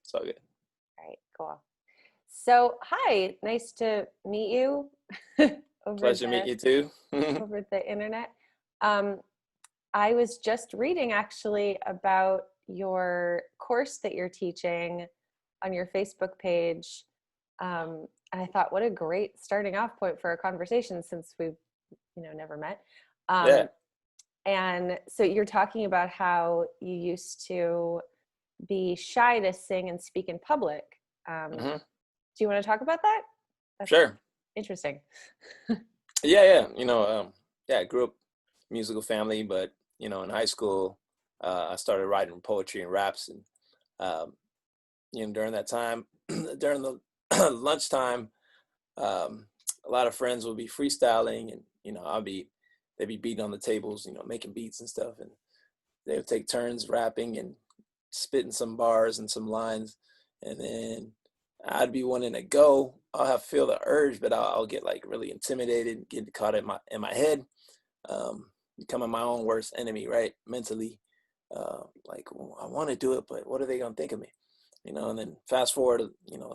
It's all good. All right, cool. So, hi, nice to meet you over Pleasure to meet the you too. over the internet. Um, I was just reading actually about your course that you're teaching on your Facebook page. And I thought, what a great starting off point for a conversation since we've, never met. Yeah. Um, and so you're talking about how you used to be shy to sing and speak in public. Um, hmm do you want to talk about that? That's Sure. interesting. Yeah, yeah. Yeah, I grew up musical family, but in high school, I started writing poetry and raps, and um, during that time, during the lunchtime, a lot of friends would be freestyling, and they'd be beating on the tables, making beats and stuff, and they would take turns rapping and spitting some bars and some lines, and then I'd be wanting to go. I'll have feel the urge, but I'll get like really intimidated, get caught in my head, becoming my own worst enemy, right? Mentally, like well, I want to do it, but what are they gonna think of me? And then fast forward,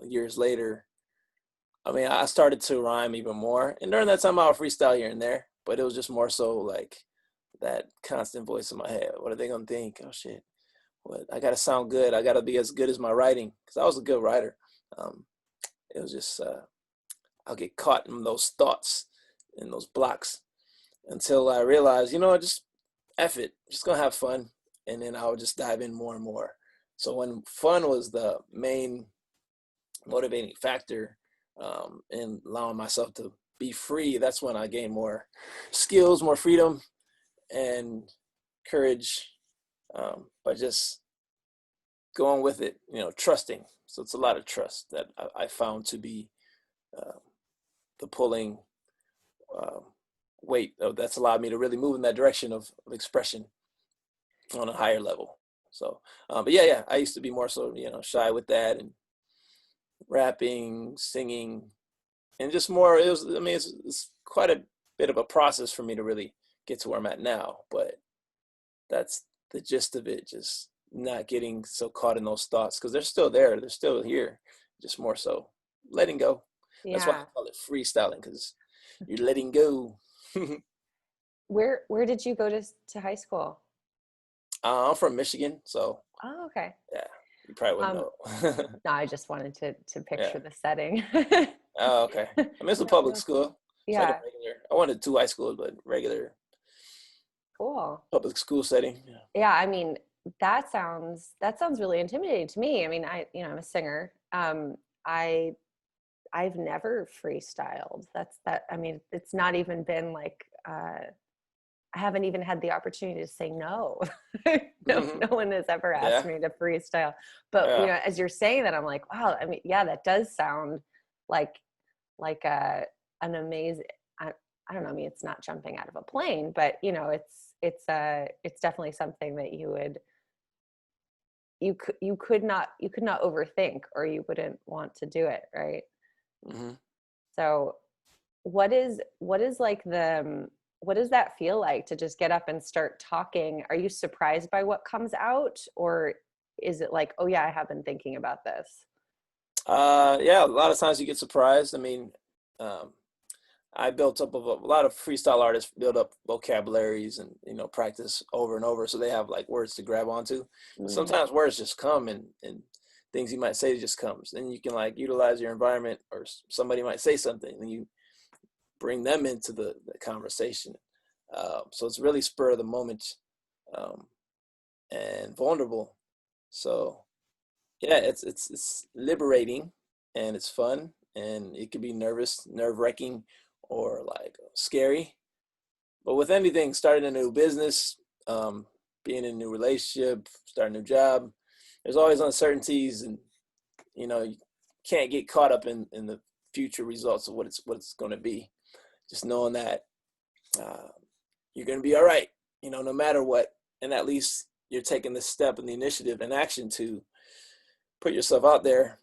years later. I mean, I started to rhyme even more, and during that time, I would freestyle here and there, but it was just more so like that constant voice in my head. What are they gonna think? Oh shit! What I gotta sound good. I gotta be as good as my writing because I was a good writer. Um, it was just I'll get caught in those thoughts, in those blocks, until I realized, just F it, just gonna have fun, and then I would just dive in more and more. So when fun was the main motivating factor in allowing myself to be free, that's when I gained more skills, more freedom, and courage by just going with it, trusting. So it's a lot of trust that I found to be uh, the pulling uh, weight that's allowed me to really move in that direction of expression on a higher level. So, but yeah, I used to be more so, shy with that and rapping, singing, and just more. It was, I mean, it's quite a bit of a process for me to really get to where I'm at now. But that's the gist of it. Just not getting so caught in those thoughts because they're still there. They're still here. Just more so letting go. That's why I Yeah. call it freestyling because you're letting go. Where did you go to high school? I'm from Michigan, so Oh, okay. yeah, you probably wouldn't Um, know. no, I just wanted to Yeah. picture the setting. Oh, okay. I mean, it's a No, public that's school. It's like a yeah, regular. I went to two high schools, but regular cool. public school setting. Yeah. Yeah, I mean, that sounds really intimidating to me. I mean, I'm a singer. I I've never freestyled. I mean, it's not even been like I haven't even had the opportunity to say no. No one has ever asked Yeah. me to freestyle. But Yeah. as you're saying that, I'm like, wow. I mean, yeah, that does sound like like a an amazing. I, I don't know. I mean, it's not jumping out of a plane, but it's definitely something that you could not overthink, or you wouldn't want to do it, right? hmm So what is like what does that feel like to just get up and start talking? Are you surprised by what comes out, or is it like, oh yeah, I have been thinking about this? Yeah, a lot of times you get surprised. I mean, um, I built up of a lot of freestyle artists build up vocabularies and practice over and over, so they have like words to grab onto. But Mm, sometimes words just come and things you might say just comes. Then you can like utilize your environment, or somebody might say something, and you bring them into the conversation. So it's really spur of the moment um, and vulnerable. So yeah, it's liberating and it's fun and it can be nerve wracking, or like scary. But with anything, starting a new business, being in a new relationship, starting a new job, there's always uncertainties, and you can't get caught up in the future results of what it's going to be. Just knowing that uh, you're going to be all right, no matter what, and at least you're taking the step and the initiative and action to put yourself out there.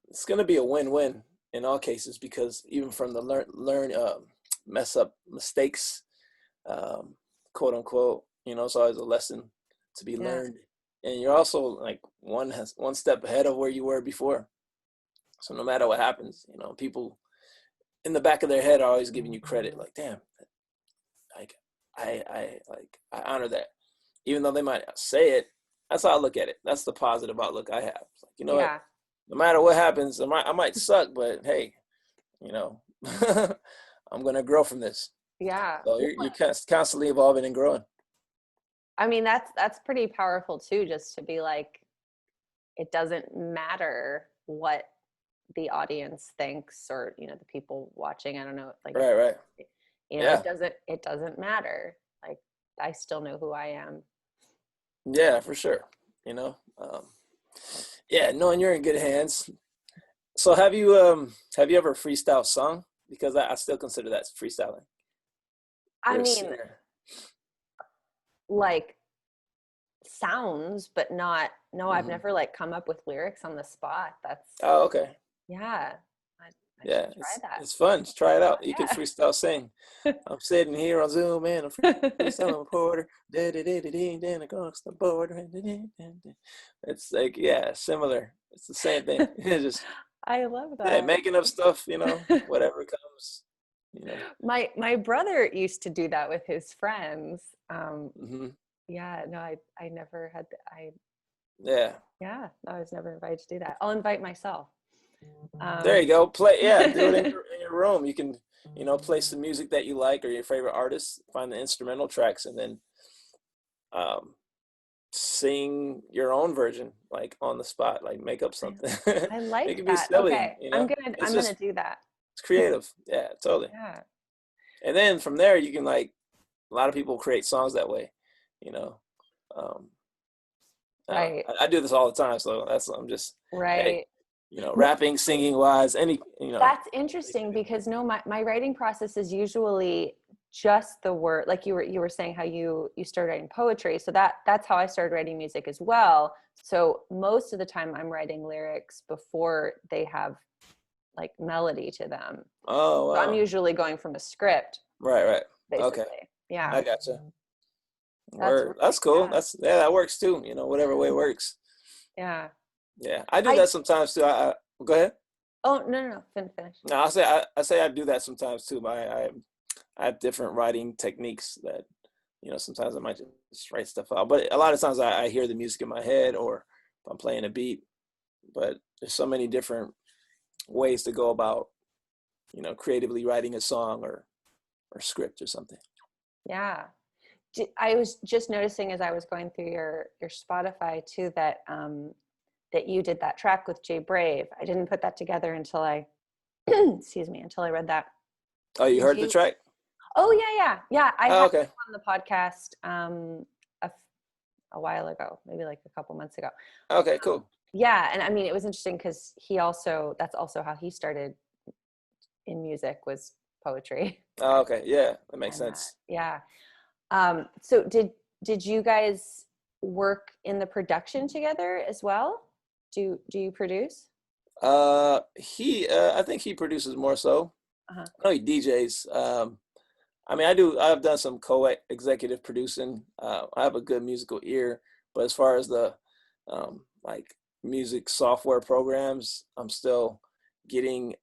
It's going to be a win-win in all cases because even from the mess up mistakes, um, quote unquote, it's always a lesson to be yeah. learned and you're also like one step ahead of where you were before. So no matter what happens, you know, people in the back of their head are always giving you credit. Like, damn, like I honor that, even though they might not say it. That's how I look at it. That's the positive outlook I have. It's like, you know what? Yeah. No matter what happens, I might suck, but hey, you know, I'm gonna grow from this. Yeah. So you're constantly evolving and growing. I mean, that's pretty powerful too, just to be like, it doesn't matter what the audience thinks, or, you know, the people watching. I don't know, like, Right, right. you know, Yeah, it doesn't matter. Like, I still know who I am. yeah, for sure. You know, yeah, knowing you're in good hands. So have you ever freestyle sung? Because I still consider that freestyling. I You're a mean, singer. like, sounds, but not, no, I've Hmm. never like come up with lyrics on the spot. That's, Oh, okay. yeah, I should Yeah, try that. it's fun. Just try it out. You can Yeah. freestyle sing. I'm sitting here on Zoom and I'm freestyling reporter. Then across the border. It's like, yeah, similar. It's the same thing. It's just, I love yeah, that. making up stuff, you know, whatever comes, you know. My brother used to do that with his friends. Hmm. Yeah, no, I never had I Yeah. yeah, I was never invited to do that. I'll invite myself. There Um, you go. Play, yeah, do it in your room. You can, you know, play some music that you like or your favorite artists, find the instrumental tracks, and then um, sing your own version, like on the spot, like make up I something. I It like could be that. silly, Okay, you know. It's I'm gonna just do that. it's creative. Yeah, totally. Yeah. And then from there, you can like a lot of people create songs that way, you know. Um, Right. I do this all the time, so I'm just, hey, Right. you know, No, rapping, singing wise, any, you know. that's interesting because no, my writing process is usually just the word, like you were saying how you started writing poetry. So that's how I started writing music as well. So most of the time I'm writing lyrics before they have like melody to them. Oh So I'm wow, usually going from a script, right, right, okay, basically. Yeah. I gotcha. That's Word, really, that's cool. yeah. Yeah, that works too. You know, whatever way works. Yeah. Yeah, I do I that sometimes too. Go ahead. Oh, no, no, no. Finish. No, I say I do that sometimes too. I have different writing techniques that, you know, sometimes I might just write stuff out, but a lot of times I hear the music in my head or if I'm playing a beat. But there's so many different ways to go about, you know, creatively writing a song or script or something. Yeah. I was just noticing as I was going through your Spotify too that that you did that track with Jay Brave. I didn't put that together until I excuse me, until I read that. Oh, you Did heard the you? track? Oh yeah, yeah, yeah. I Oh, had okay. him on the podcast a, a while ago, maybe like a couple months ago. Okay, cool. Yeah, and I mean it was interesting because he also, that's also how he started in music, was poetry. Oh, okay, yeah, that makes And sense. yeah. So did you guys work in the production together as well? Do you produce? I think he produces more so. Uh-huh. I know he DJs. I mean, I've done some co-executive producing. I have a good musical ear, but as far as the like music software programs, I'm still getting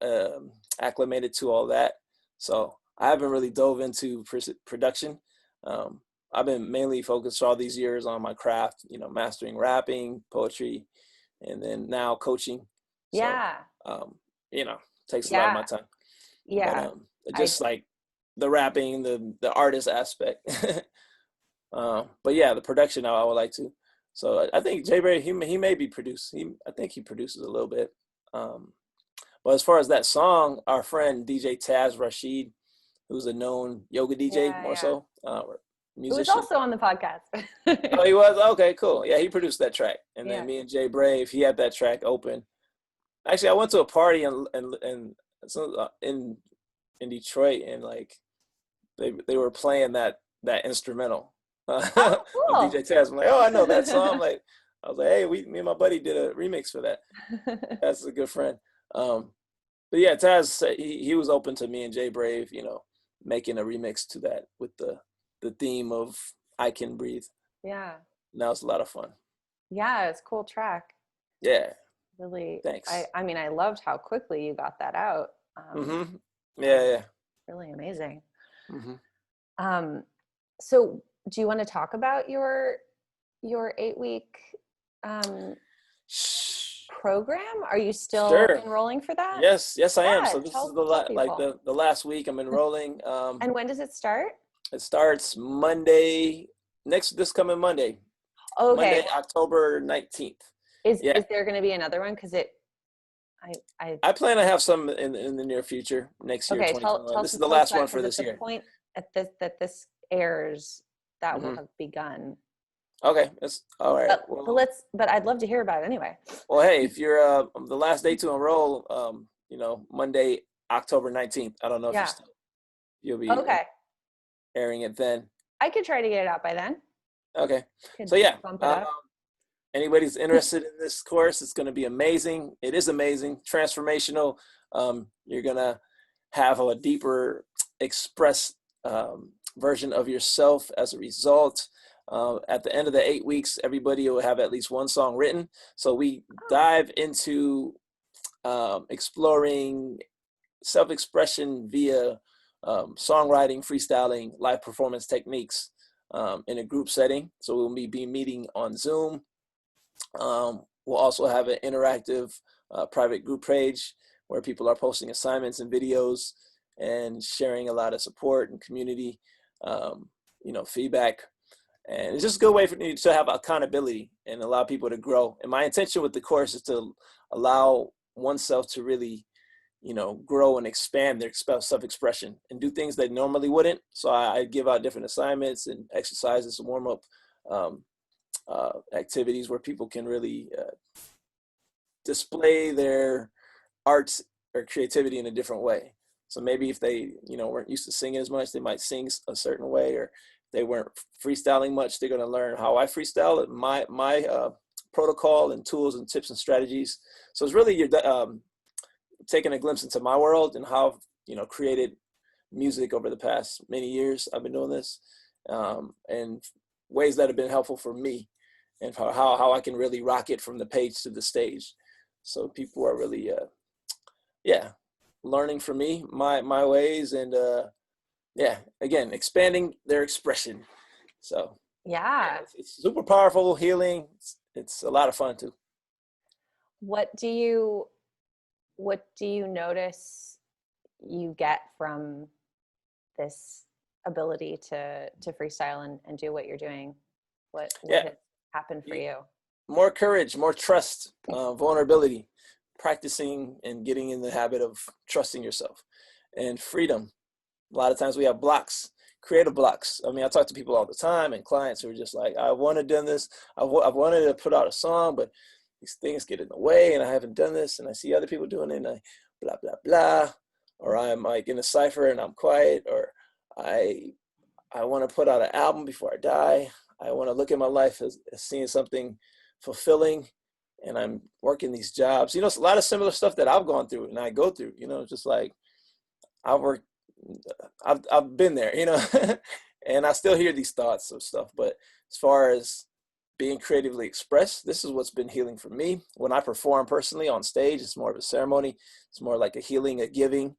acclimated to all that. So I haven't really dove into production. Um, I've been mainly focused all these years on my craft, you know, mastering rapping, poetry, and then now coaching. So, Yeah. um, you know, takes a lot of Yeah. my time. But Yeah. I just like the rapping, the artist aspect. But yeah, the production I would like to. So I think Jay Bray he may be produced. I think he produces a little bit. Um, but as far as that song, our friend DJ Taz Rashid, who's a known yoga DJ yeah, more yeah. so, It was musician. also on the podcast. Oh, he was okay, cool. Yeah, he produced that track, and then Yeah. me and Jay Brave, he had that track open. Actually, I went to a party in Detroit, and like they were playing that instrumental Oh, of DJ cool. Taz. I'm like, oh, I know that song. Like, I was like, hey, me and my buddy did a remix for that. That's a good friend. Um, but yeah, Taz he was open to me and Jay Brave, you know, making a remix to that with the theme of I Can Breathe. Yeah. And that was a lot of fun. Yeah, it's a cool track. Yeah, Really, thanks. I mean, I loved how quickly you got that out. Mm-hmm. That Yeah, was yeah. really amazing. Mm-hmm. Um, so do you want to talk about your 8 week um, program? Are you still Sure. enrolling for that? Yes, yes, I am. Yeah, So this is the tell like people. the last week I'm enrolling. And when does it start? It starts Monday, this coming Monday, Okay, Monday, October 19th. Yeah, is there going to be another one? Because I I plan to have some in the near future, next year, okay.2021. Tell This some is the folks last that one because for at this the year. point at this that this airs, that will Hmm. have begun. Okay, that's all right. But I'd love to hear about it anyway. Well, hey, if you're the last day to enroll, Monday, October 19th. I don't know if Yeah. you'll be Okay. airing it then. I could try to get it out by then. Okay, Could so yeah, bump it up. anybody's interested in this course, it's going to be amazing. It is amazing, transformational. You're going to have a deeper express version of yourself as a result. At the end of the 8 weeks, everybody will have at least one song written. So we Oh. dive into exploring self-expression via songwriting, freestyling, live performance techniques in a group setting. So we'll be meeting on Zoom. We'll also have an interactive private group page where people are posting assignments and videos and sharing a lot of support and community, feedback. And it's just a good way for you to have accountability and allow people to grow. And my intention with the course is to allow oneself to really, grow and expand their self-expression and do things they normally wouldn't. So I give out different assignments and exercises, warm up um, activities where people can really display their arts or creativity in a different way. So maybe if they, weren't used to singing as much, they might sing a certain way, or they weren't freestyling much, they're going to learn how I freestyle, my protocol and tools and tips and strategies. So it's really you're taking a glimpse into my world and how I've, created music over the past many years. I've been doing this, and ways that have been helpful for me, and how I can really rock it from the page to the stage. So people are really, yeah, learning from me, my ways, and yeah, again, expanding their expression. So yeah, Yeah. it's super powerful, healing. It's a lot of fun too. What do you what do you notice you get from this ability to freestyle and do what you're doing? What Yeah, has happened for you? more courage, more trust, vulnerability, practicing and getting in the habit of trusting yourself, and freedom. A lot of times we have blocks, creative blocks. I mean, I talk to people all the time and clients who are just like, I want to do this. I've wanted to put out a song, but these things get in the way and I haven't done this. And I see other people doing it and I blah, blah, blah. Or I'm like in a cipher and I'm quiet. Or I I want to put out an album before I die. I want to look at my life as seeing something fulfilling, and I'm working these jobs. It's a lot of similar stuff that I've gone through and I go through. Just like I've worked, I've been there. And I still hear these thoughts of stuff. But as far as being creatively expressed, this is what's been healing for me. When I perform personally on stage, it's more of a ceremony. It's more like a healing, a giving.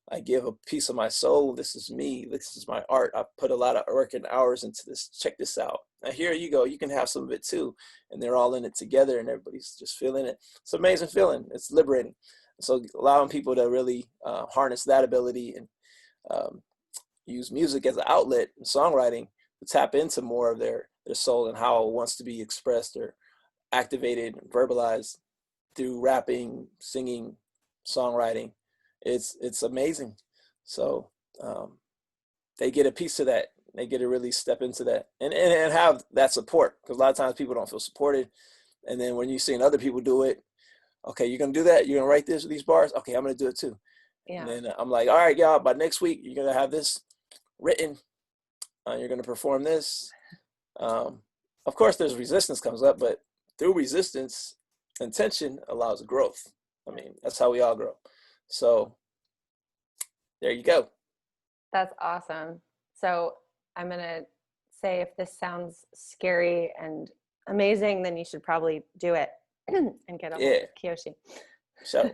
I give a piece of my soul. This is me. This is my art. I put a lot of work and hours into this. Check this out. Now here you go. You can have some of it too. And they're all in it together and everybody's just feeling it. It's an amazing feeling. It's liberating. So allowing people to really harness that ability and um, use music as an outlet and songwriting to tap into more of their soul and how it wants to be expressed or activated, verbalized through rapping, singing, songwriting. It's amazing. So um, they get a piece of that. They get to really step into that and have that support, because a lot of times people don't feel supported. And then when you're seeing other people do it, okay, you're gonna do that. You're gonna write these bars. Okay, I'm gonna do it too. And Yeah. then I'm like, all right, y'all. By next week, you're gonna have this written. You're gonna perform this. Um, of course, there's resistance comes up, but through resistance, intention allows growth. I mean, that's how we all grow. So there you go. That's awesome. So I'm gonna say if this sounds scary and amazing. Then you should probably do it and get a hold Yeah, of Kiyoshi. so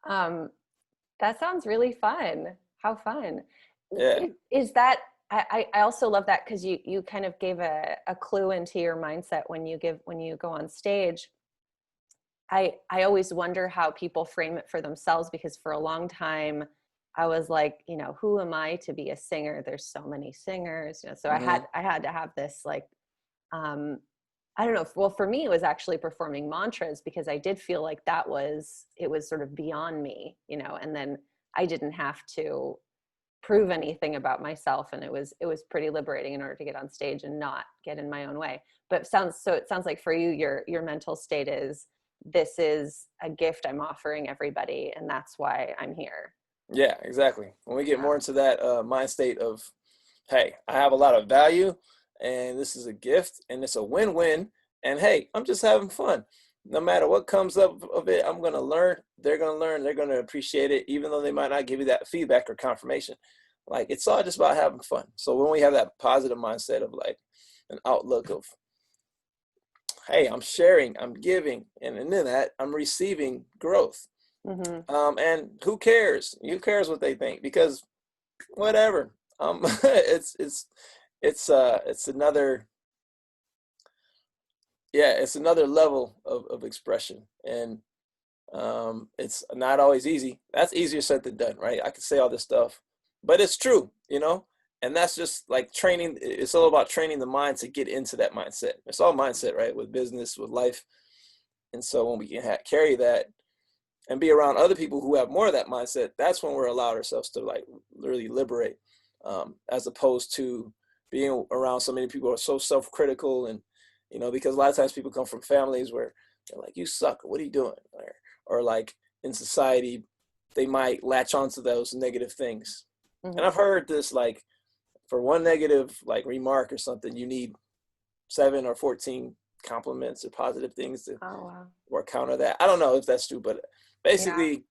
Um, that sounds really fun. How fun. yeah. Is that, I also love that because you kind of gave a clue into your mindset when you go on stage. I always wonder how people frame it for themselves, because for a long time I was like, who am I to be a singer? There's so many singers, so Hmm. I had to have this like, um, I don't know. Well, for me, it was actually performing mantras, because I did feel like it was sort of beyond me, and then I didn't have to prove anything about myself. And it was pretty liberating in order to get on stage and not get in my own way. But it sounds like for you, your mental state is, this is a gift I'm offering everybody, and that's why I'm here. Yeah, exactly. When we get Yeah. more into that mind state of, hey, I have a lot of value, and this is a gift, and it's a win-win, and hey, I'm just having fun. No matter what comes up of it, I'm gonna learn. They're gonna learn. They're gonna appreciate it, even though they might not give you that feedback or confirmation. Like, it's all just about having fun. So when we have that positive mindset of like an outlook of, hey, I'm sharing, I'm giving, and in that I'm receiving growth. Mm-hmm. And who cares? Who cares what they think? Because whatever. It's another, yeah, it's another level of expression, and it's not always easy. That's easier said than done, right? I can say all this stuff, but it's true, and that's just like training. It's all about training the mind to get into that mindset. It's all mindset, right? With business, with life. And so when we can carry that and be around other people who have more of that mindset, that's when we're allowed ourselves to like really liberate, as opposed to being around so many people who are so self-critical. And because a lot of times people come from families where they're like, you suck, what are you doing? Or like in society, they might latch onto those negative things. And Mm-hmm. I've heard this, like, for one negative like remark or something, you need 7 or 14 compliments or positive things to Oh, wow. or counter that. I don't know if that's true, but Yeah. basically,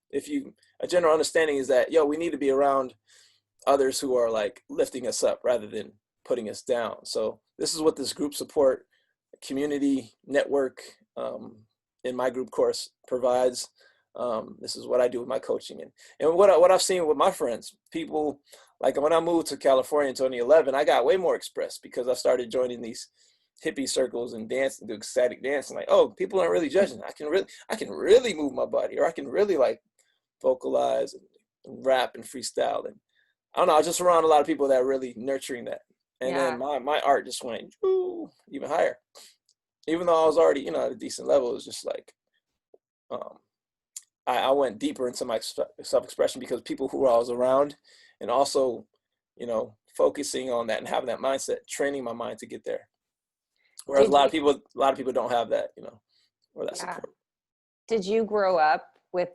a general understanding is that, we need to be around others who are like lifting us up rather than putting us down. So this is what this group support community network, in my group course provides. This is what I do with my coaching, and what I've seen with my friends, people, like when I moved to California in 2011, I got way more expressed because I started joining these hippie circles and dancing, do ecstatic dancing. Like, oh, people aren't really judging. I can really move my body, or I can really like vocalize and rap and freestyle. And I don't know, I was just around a lot of people that are really nurturing that. And then Yeah. my art just went even higher. Even though I was already, at a decent level, it was just like, um, I went deeper into my self-expression because people who I was around, and also, focusing on that and having that mindset, training my mind to get there. Whereas Did you, a lot of people don't have that, or that yeah. support. Did you grow up with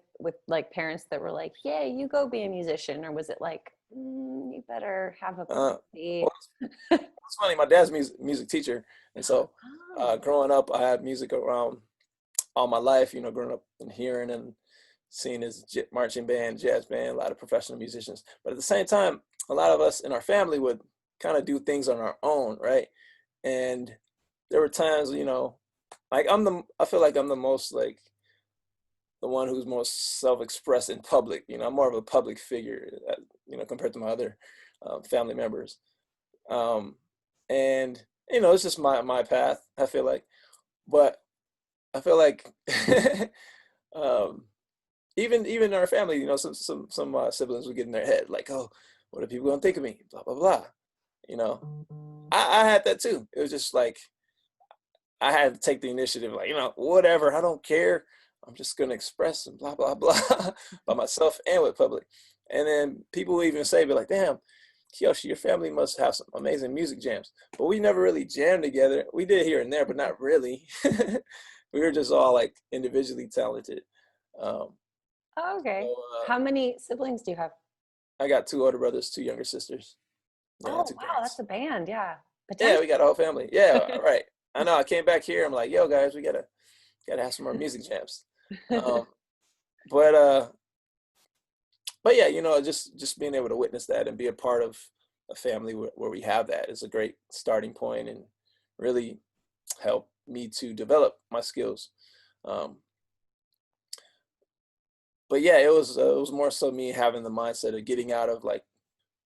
like parents that were like, yeah, you go be a musician? Or was it like, you better have a plan Well, B? it's funny. My dad's music teacher, and so Oh, growing up, I had music around all my life. Growing up and hearing and seeing his marching band, jazz band, a lot of professional musicians. But at the same time, a lot of us in our family would kind of do things on our own, right? And there were times, like I feel like I'm the most like the one who's most self-expressed in public. I'm more of a public figure, compared to my other family members. Um, and it's just my path, I feel like. But I feel like um, even in our family, some siblings would get in their head like, oh, what are people gonna think of me? Blah blah blah. You know, I had that too. It was just like I had to take the initiative, like, whatever, I don't care. I'm just gonna express and blah blah blah by myself and with public. And then people will even say, be like, damn, Kiyoshi, your family must have some amazing music jams. But we never really jammed together. We did here and there, but not really. We were just all like individually talented. Um, oh, so okay. How many siblings do you have? I got 2 older brothers, 2 younger sisters. Yeah, Oh, two wow, parents. that's a band. Yeah. Yeah, Potential. we got a whole family. Yeah, right. I know. I came back here. I'm like, yo, guys, we gotta have some more music jams. Um, but yeah, just being able to witness that and be a part of a family where we have that is a great starting point, and really helped me to develop my skills. Um, but yeah, it was more so me having the mindset of getting out of like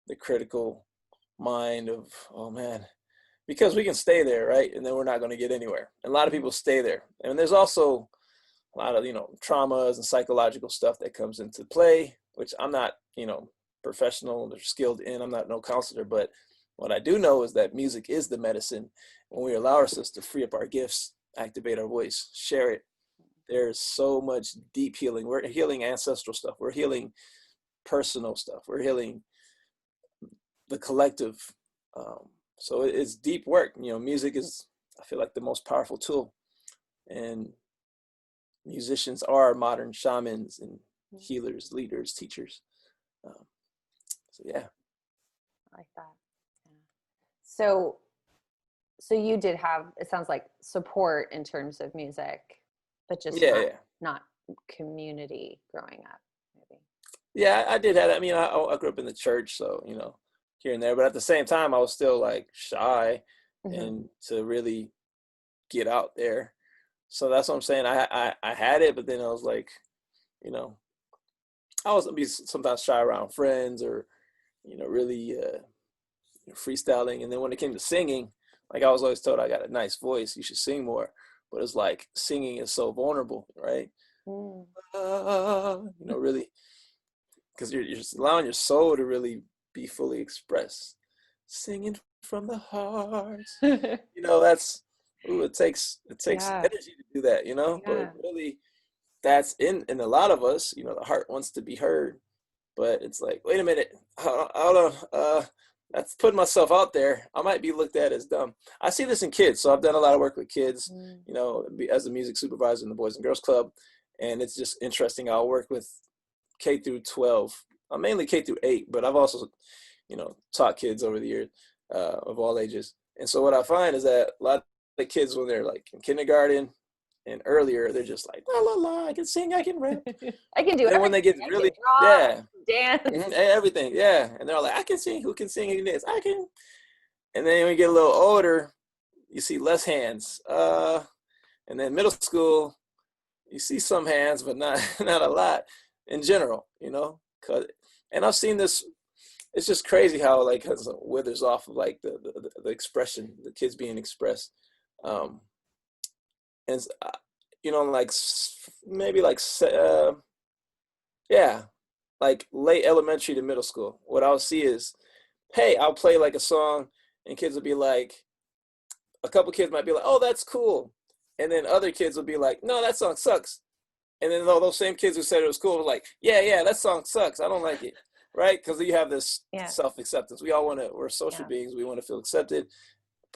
the critical mind of, oh man, because we can stay there, right? And then we're not going to get anywhere. And a lot of Mhm. people stay there. And there's also a lot of, traumas and psychological stuff that comes into play, which I'm not, professional or skilled in. I'm not no counselor, but what I do know is that music is the medicine. When we allow ourselves to free up our gifts, activate our voice, share it, there's so much deep healing. We're healing ancestral stuff. We're healing personal stuff. We're healing the collective. So it's deep work. Music is, I feel like, the most powerful tool. And musicians are modern shamans and healers, leaders, teachers. Um, so yeah. I like that. Yeah. So, so you did have, it sounds like, support in terms of music, but just Yeah, yeah. not community growing up, maybe. Yeah, I did have that. I mean, I grew up in the church, so, here and there. But at the same time, I was still like shy Hmm. and to really get out there. So that's what I'm saying. I had it, but then I was like, you know, I was be sometimes shy around friends or, really freestyling. And then when it came to singing, like I was always told I got a nice voice, you should sing more. But it's like singing is so vulnerable, right? Mm. Really, because you're just allowing your soul to really be fully expressed. Singing from the heart. That's ooh, it takes Yeah, energy to do that, but yeah. really that's in a lot of us, the heart wants to be heard, but it's like, wait a minute, hold on, that's putting myself out there. I might be looked at as dumb. I see this in kids, so I've done a lot of work with kids, Mm. as a music supervisor in the Boys and Girls Club, and it's just interesting. I'll work with K through 12, mainly K through 8, but I've also, taught kids over the years, of all ages. And so what I find is that a lot of the kids, when they're like in kindergarten and earlier, they're just like, la la la, I can sing, I can rap. I can do And then when they everything. get I really, can draw, yeah, dance. everything, yeah, and they're like, I can sing, who can sing, who can dance, I can. And then when you get a little older, you see less hands. And then middle school, you see some hands, but not not a lot in general, 'Cause, and I've seen this. It's just crazy how like it withers off of like the expression, the kids being expressed, um, and like maybe like yeah, like late elementary to middle school. What I'll see is, hey, I'll play like a song, and kids will be like, a couple kids might be like, oh, that's cool, and then other kids will be like, no, that song sucks. And then all those same kids who said it was cool were like, yeah, yeah, that song sucks. I don't like it. Right? Because you have this Yeah, self-acceptance. We all want to, we're social yeah. beings. We want to feel accepted.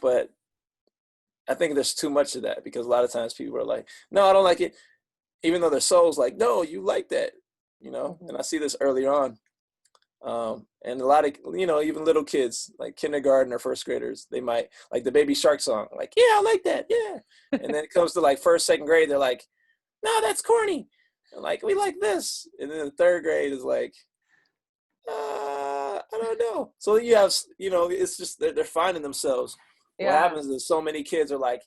But I think there's too much of that because a lot of times people are like, no, I don't like it. Even though their soul's like, no, you like that. Hmm. And I see this early on. And a lot of, even little kids, like kindergarten or first graders, they might like the Baby Shark song, like, yeah, I like that. Yeah. And then it comes to like first, second grade, they're like, no, that's corny. And like, we like this. And then the third grade is like, I don't know. So you have, it's just they're finding themselves. What Yeah. happens is so many kids are like,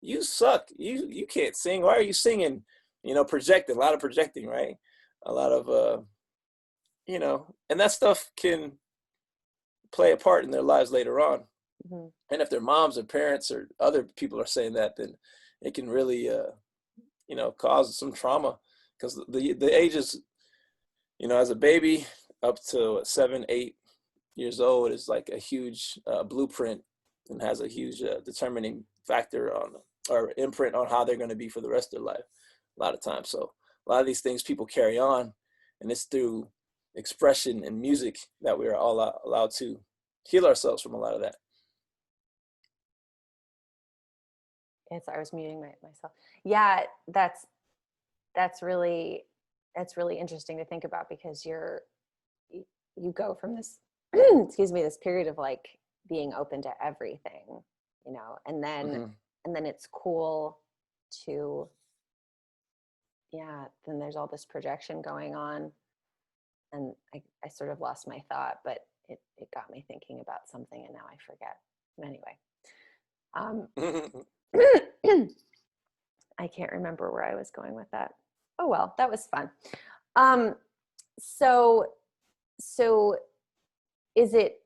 you suck. You can't sing. Why are you singing? Projecting, a lot of projecting, right? A lot of, and that stuff can play a part in their lives later on. Hmm. And if their moms or parents or other people are saying that, then it can really, cause some trauma because the ages, as a baby up to 7, 8 years old is like a huge blueprint and has a huge determining factor on or imprint on how they're going to be for the rest of their life a lot of times. So a lot of these things people carry on, and it's through expression and music that we are all allowed to heal ourselves from a lot of that. It's, I was muting myself. Yeah, that's really that's really interesting to think about because you, you go from this excuse me, this period of like being open to everything, Hmm. and then it's cool to, yeah, then there's all this projection going on, and I sort of lost my thought, but it got me thinking about something and now I forget. Anyway, um I can't remember where I was going with that. Oh well, that was fun. Um, so so is it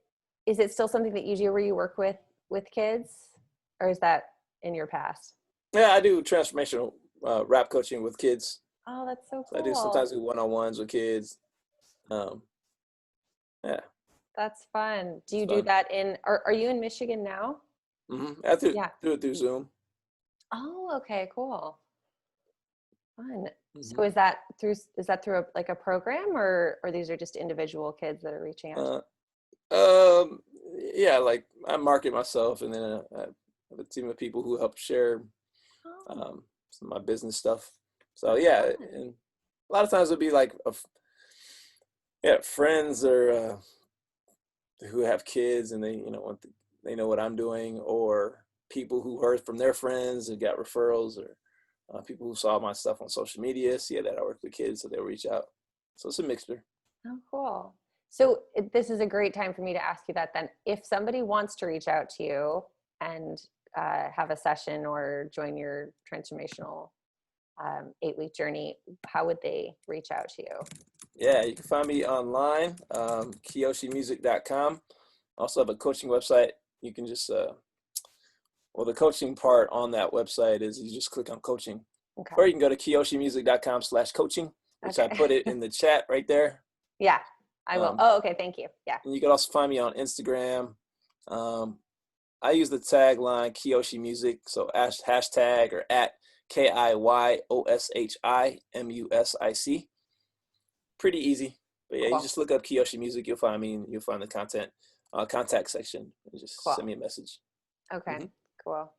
still something that you do where you work with kids, or is that in your past? Yeah, I do transformational rap coaching with kids. Oh, that's so So I do cool. sometimes do one-on-ones with kids. Um, yeah, That's fun. Do it's you do fun. that are you in Michigan now? I Yeah. do it through Zoom. Oh, okay, cool. Fun. hmm So is that through like a program, or these are just individual kids that are reaching out to Uh, um, yeah, like I market myself, and then I have a team of people who help share you? Oh, some of my business stuff. So that's yeah, fun. and a lot of times it'll be like yeah, friends or who have kids, and they they know what I'm doing, or people who heard from their friends and got referrals, or people who saw my stuff on social media, see that I work with kids, so they'll reach out. So it's a mixture. Oh, cool. So this is a great time for me to ask you that then. If somebody wants to reach out to you and have a session or join your transformational 8-week journey, how would they reach out to you? Yeah, you can find me online, KiyoshiMusic.com. Also have a coaching website. You can just well, the coaching part on that website is you just click on coaching, Okay. or you can go to KiyoshiMusic.com/coaching, which I Okay. put it in the chat right there. Yeah, I will. Um, Oh, okay. Thank you. Yeah. and you can also find me on Instagram. Um, I use the tagline Kiyoshi Music, so hashtag or at KIYOSHIMUSIC. Pretty easy, but yeah, you Cool. just look up Kiyoshi Music, you'll find me, and you'll find the contact section, and just Cool. send me a message. Okay. hmm Cool.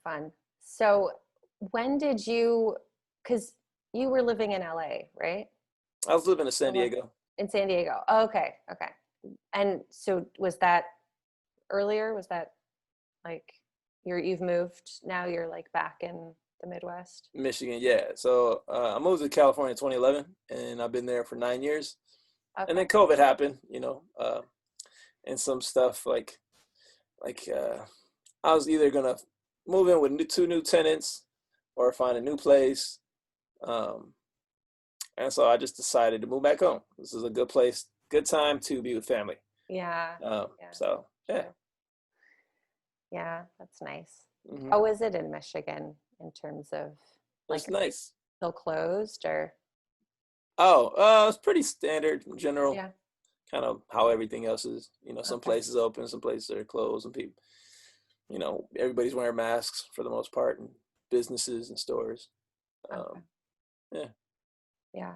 Fun. So when did you, because you were living in LA, right? I was living in San Or what? Diego. In San Diego. Oh, okay. Okay. And so was that earlier? Was that like you've moved now, you're like back in the Midwest? Michigan, yeah. So I moved to California in 2011, and I've been there for 9 years. And then Okay. COVID happened, and some stuff like I was either gonna move in with two new tenants or find a new place, um, and so I just decided to move back home. This is a good place, good time to be with family. Yeah. Yeah. So yeah, True. Yeah, that's nice. hmm How is it in Michigan in terms of like it's nice. still closed or Oh, it's pretty standard in general, yeah. kind of how everything else is. Some Okay. places open, some places are closed, and people, everybody's wearing masks for the most part, in businesses and stores. Okay. Um, yeah. Yeah.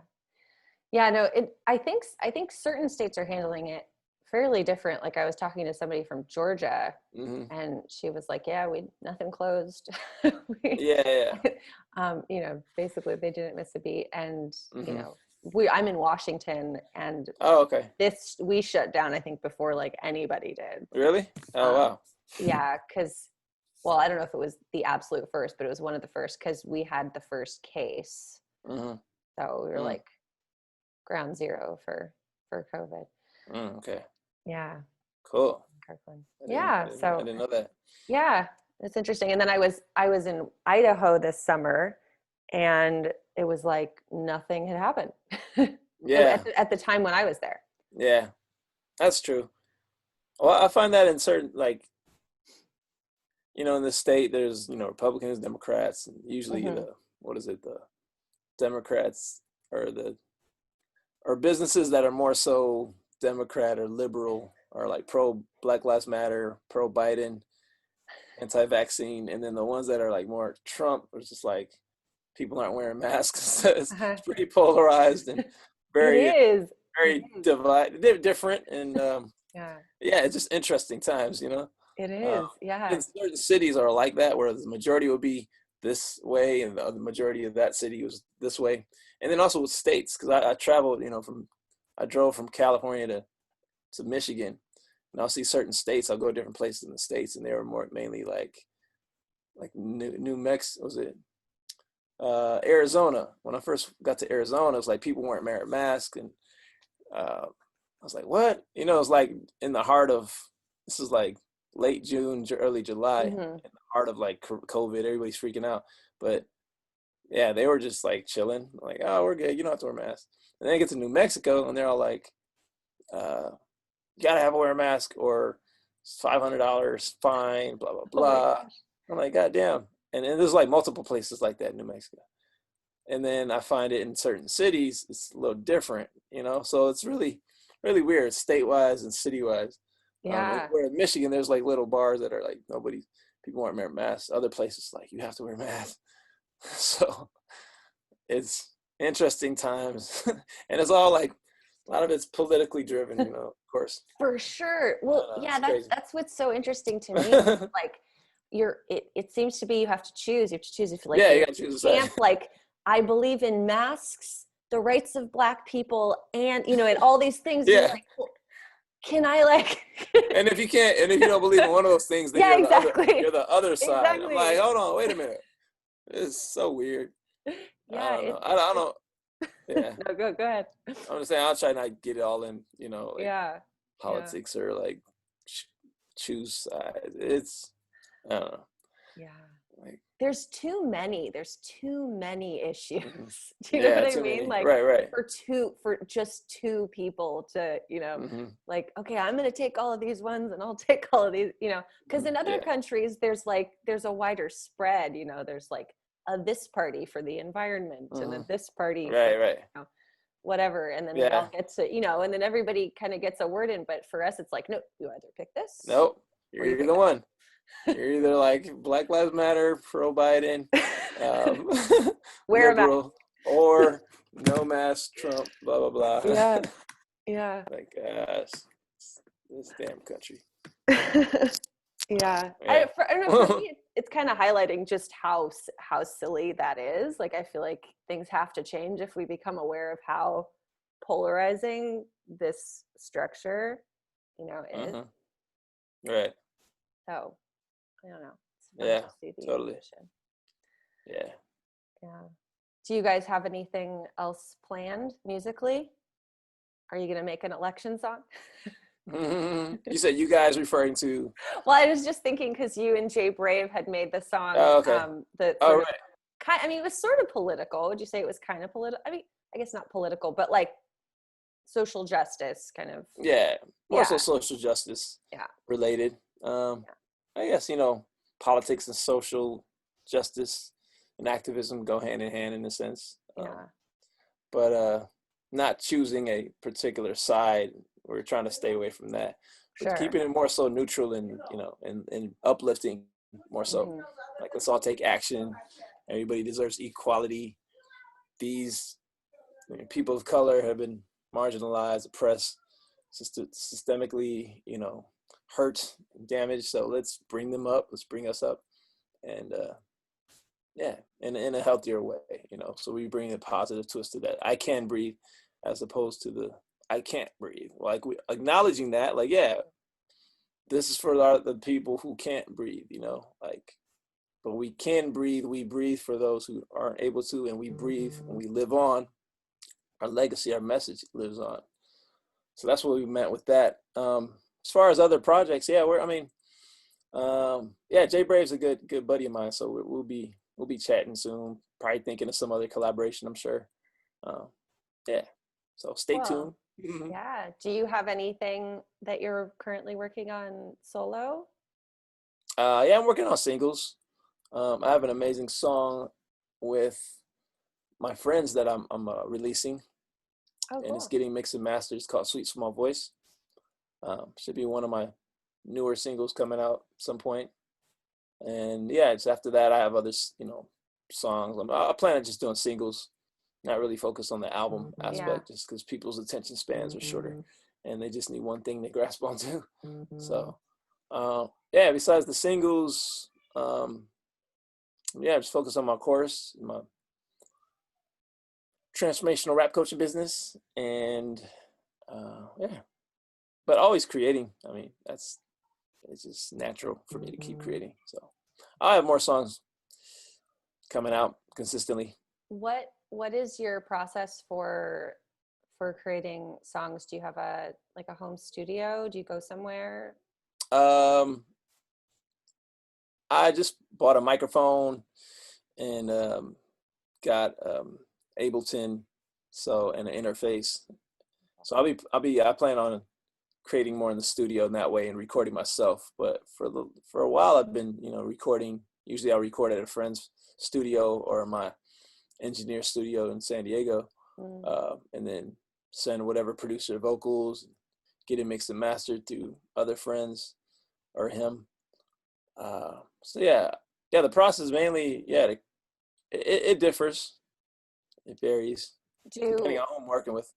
Yeah, no, I think certain states are handling it fairly different. Like I was talking to somebody from Georgia hmm and she was like, "Yeah, we nothing closed." we, Yeah. Yeah. basically they didn't miss a beat. And hmm I'm in Washington, and Oh, okay. this we shut down I think before like anybody did. Really? Oh, Um, wow. yeah, because well, I don't know if it was the absolute first, but it was one of the first because we had the first case, hmm so we were Mm, like ground zero for COVID. okay. Yeah, Cool. Kirkland. I didn't. I Yeah, didn't. I so didn't know that. yeah, it's interesting. And then I was in Idaho this summer, and it was like nothing had happened Yeah. at the time when I was there. Yeah. That's true. Well, I find that in certain, like, in the state, there's, Republicans, Democrats, and usually Hmm. what is it, the Democrats or or businesses that are more so Democrat or liberal or like pro Black Lives Matter, pro Biden, anti-vaccine, and then the ones that are like more Trump, are just like people aren't wearing masks. So Uh-huh. it's pretty polarized and It very is. It very is. divided. They're different, and Yeah, yeah, it's just interesting times. it Uh, is. Yeah. and certain cities are like that, where the majority will be this way, and the majority of that city was this way. And then also with states, because I traveled, I drove from California to Michigan, and I'll see certain states. I'll go to different places in the states, and they were more mainly like New Mexico. Was it Arizona? When I first got to Arizona, it was like people weren't wearing masks, and I was like, what? It's like in the heart of, this is like late June, early July, Hmm. in the part of like COVID. Everybody's freaking out, but yeah, they were just like chilling, like, oh, we're good. You don't have to wear a mask. And then I get to New Mexico, and they're all like, you gotta have a wear a mask, or it's $500 fine, blah blah Oh my blah. gosh. I'm like, God damn. And there's like multiple places like that in New Mexico. And then I find it in certain cities, it's a little different, you know. So it's really, really weird, state-wise and city-wise. Yeah. Where in Michigan, there's like little bars that are like people aren't wearing masks. Other places like you have to wear masks. So it's interesting times, and it's all like a lot of it's politically driven, you know. Of course, For sure. Well, yeah, it's crazy. that's what's so interesting to me. Like it seems to be you have to choose. You have to choose if like Yeah, you you're gotta choose a side. camp, like I believe in masks, the rights of Black people, and and all these things. And you're Yeah, like, well, can I like and if you can't, and if you don't believe in one of those things, then Yeah, you're exactly. the other side. I'm like, Exactly. hold on, wait a minute. It's so weird. I Yeah, don't know. I don't it's know. Yeah, no, go ahead. I'm just saying I'll try not to get it all in, like Yeah. Yeah. politics or like ch- choose sides. It's I don't know. Yeah. Like, There's too many issues. mhm. Do you know what Yeah, I too mean? many. Like Right. for just two people to, Hmm. like, okay, I'm going to take all of these ones and I'll take all of these, because in other Yeah. countries there's a wider spread, there's like a this party for the environment and a Hmm. this party for Right. whatever, and then we all Yeah. get to, and then everybody kind of gets a word in, but for us it's like, no, you either pick this Nope. or you You're pick either one. You're either like Black Lives Matter, pro Biden, that. um, Wear a mask. liberal, or no mask, Trump, blah blah blah. Yeah. Yeah. Like, gosh, this damn country. Yeah. Yeah. I don't know, for me it's kind of highlighting just how silly that is. Like I feel like things have to change if we become aware of how polarizing this structure is. Hmm. Right. So I don't know, it's fun Yeah. to see the Totally. evolution. Yeah. Yeah. Do you guys have anything else planned musically? Are you going to make an election song? You said you guys referring to? Well, I was just thinking because you and Jay Brave had made the song, Oh, okay. the Oh, sort of right. kind. I mean, it was sort of political. Would you say it was kind of political? I mean, I guess not political, but like social justice kind of. Yeah. More so Yeah, social justice yeah, related. I guess politics and social justice and activism go hand in hand in a sense. yeah. But not choosing a particular side. We're trying to stay away from that, but Sure. keeping it more so neutral and and uplifting more so. Hmm. Like, let's all take action. Everybody deserves equality. These people of color have been marginalized, oppressed, systemically, hurt, damaged. So let's bring them up. Let's bring us up, and yeah, in a healthier way, So we bring a positive twist to that. I can breathe, as opposed to the I can't breathe. Like, we acknowledging that, like, yeah, this is for the people who can't breathe, like, but we can breathe. We breathe for those who aren't able to, and we breathe and we live on. Our legacy, our message lives on. So that's what we meant with that. As far as other projects, yeah, yeah, Jay Brave's a good buddy of mine, so we'll be chatting soon. Probably thinking of some other collaboration, I'm sure. Um, yeah, so stay tuned. Well, yeah. Do you have anything that you're currently working on solo? Yeah, I'm working on singles. I have an amazing song with my friends that I'm releasing, Oh, and it's cool. getting mixed and mastered. It's called Sweet Small Voice. Should be one of my newer singles coming out at some point. And yeah, it's after that I have other songs. I plan on just doing singles, not really focus on the album Yeah. aspect, just because people's attention spans are shorter, and they just need one thing to grasp onto. So yeah, besides the singles, yeah, just focus on my course, my transformational rap coaching business, and yeah, but always creating. I mean, it's just natural for me to keep creating. So I'll have more songs coming out consistently. What is your process for creating songs? Do you have a home studio? Do you go somewhere? Um, I just bought a microphone and got Ableton, so, and an interface. So I plan on creating more in the studio in that way and recording myself. But for a while I've been, recording. Usually I'll record at a friend's studio or my engineer studio in San Diego, and then send whatever producer vocals, get it mixed and mastered through other friends or him. So yeah, the process mainly, it differs. It varies depending Do on who I'm working with.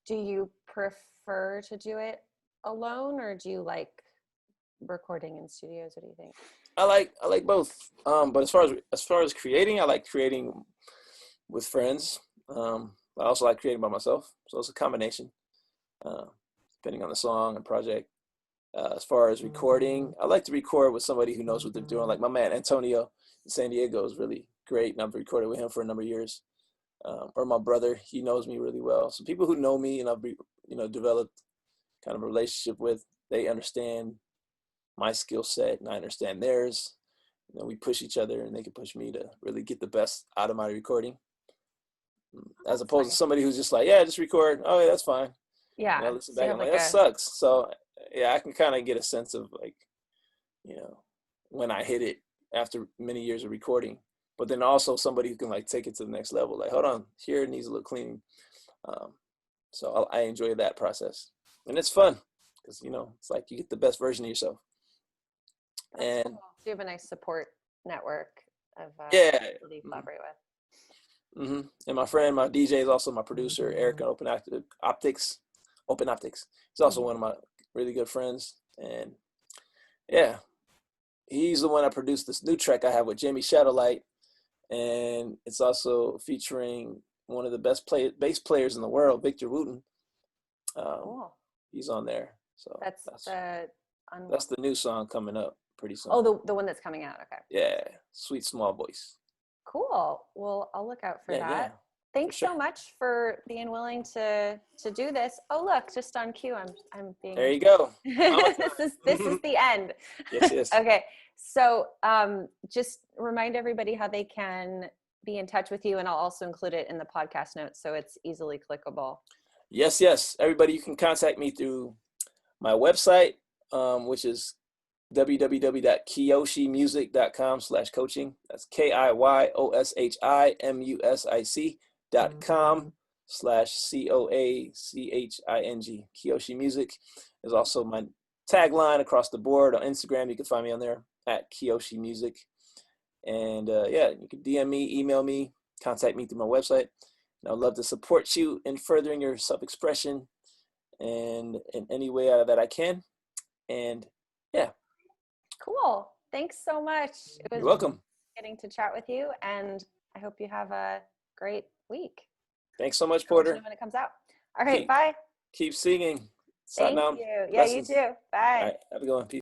do you prefer to do it alone, or do you like recording in studios? What do you think? I like both. But as far as creating, I like creating with friends. I also like creating by myself. So it's a combination, uh, depending on the song and project. As far as recording, I like to record with somebody who knows what they're doing. Like my man Antonio in San Diego is really great, and I've recorded with him for a number of years. Or my brother, he knows me really well. So people who know me and developed kind of a relationship with, they understand my skill set and I understand theirs. We push each other and they can push me to really get the best out of my recording. As That's opposed to nice. somebody who's just like, yeah, just record. Oh, yeah, that's fine. And I Yeah. listen So you back, have I'm like, like that a sucks. So yeah, I can kind of get a sense of like, you know, when I hit it after many years of recording. But then also somebody who can like take it to the next level. Like, hold on, here it needs a little cleaning. Um, so I enjoy that process, and it's fun because it's like you get the best version of yourself. That's cool. And So you have a nice support network of yeah, people that you collaborate with. And my DJ is also my producer, Eric at Optics. Open Optics. He's also one of my really good friends, and yeah, he's the one that produced this new track I have with Jamie Shadowlight, and it's also featuring one of the best bass players in the world, Victor Wooten. Cool. He's on there, so That's the that's the new song coming up pretty soon. Oh, the one that's coming out. Okay. Yeah, Sweet Small Voice. Cool. Well, I'll look out for Yeah, that. for Thanks sure. so much for being willing to do this. Oh, look, just on cue, I'm There being you go. Mama this is time. the end. Yes, yes. Okay. So, just remind everybody how they can be in touch with you, and I'll also include it in the podcast notes so it's easily clickable. Yes, yes. Everybody, you can contact me through my website, which is www.kiyoshimusic.com/coaching. That's KIYOSHIMUSIC.com/COACHING. Kiyoshi Music is also my tagline across the board. On Instagram, you can find me on there at Kiyoshi Music. And yeah, you can DM me, email me, contact me through my website. And I'd love to support you in furthering your self-expression and in any way that I can. And yeah. Cool. Thanks so much. It was You're welcome. getting to chat with you, and I hope you have a great week. Thanks so much, I'll let you Porter. know when it comes out. All right. Bye. Keep singing. Thank Satnam. you. Yeah, you Blessings. too. All Bye. right. Have a good one. Peace.